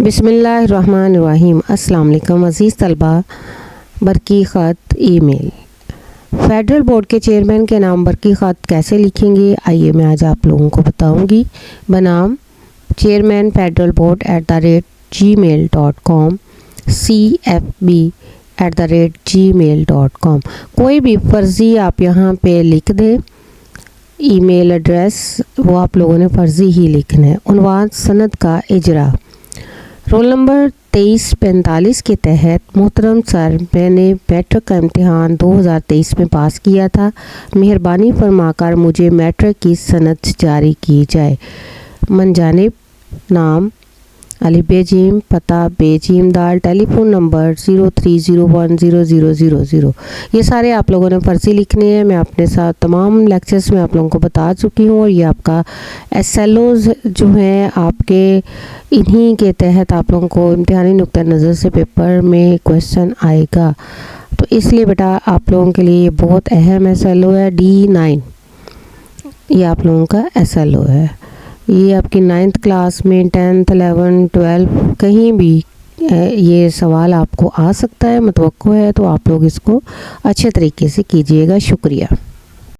بسم اللہ الرحمن الرحیم۔ السلام علیکم عزیز طلبہ، برقی خط ای میل۔ فیڈرل بورڈ کے چیئرمین کے نام برقی خط کیسے لکھیں گے، آئیے میں آج آپ لوگوں کو بتاؤں گی۔ بنام chairman federal board @gmail.com cfb@gmail.com۔ کوئی بھی فرضی آپ یہاں پہ لکھ دیں، ای میل ایڈریس وہ آپ لوگوں نے فرضی ہی لکھنا ہے۔ عنوان سند کا اجرا۔ رول نمبر 2345 کے تحت محترم سر، میں نے میٹرک کا امتحان 2023 میں پاس کیا تھا۔ مہربانی فرما کر مجھے میٹرک کی سند جاری کی جائے۔ من جانب نام علی بے جیم، پتہ بے جیم دال، ٹیلی فون نمبر 0301000000۔ یہ سارے آپ لوگوں نے فرضی لکھنے ہیں۔ میں اپنے ساتھ تمام لیکچرز میں آپ لوگوں کو بتا چکی ہوں، اور یہ آپ کا SLOs جو ہیں آپ کے، انہی کے تحت آپ لوگوں کو امتحانی نقطہ نظر سے پیپر میں کویسچن آئے گا۔ تو اس لیے بیٹا آپ لوگوں کے لیے یہ بہت اہم SLO ہے۔ D9 یہ آپ لوگوں کا SLO ہے۔ یہ آپ کی 9th کلاس میں 10th 11 12 کہیں بھی یہ سوال آپ کو آ سکتا ہے، متوقع ہے، تو آپ لوگ اس کو اچھے طریقے سے کیجیے گا۔ شکریہ۔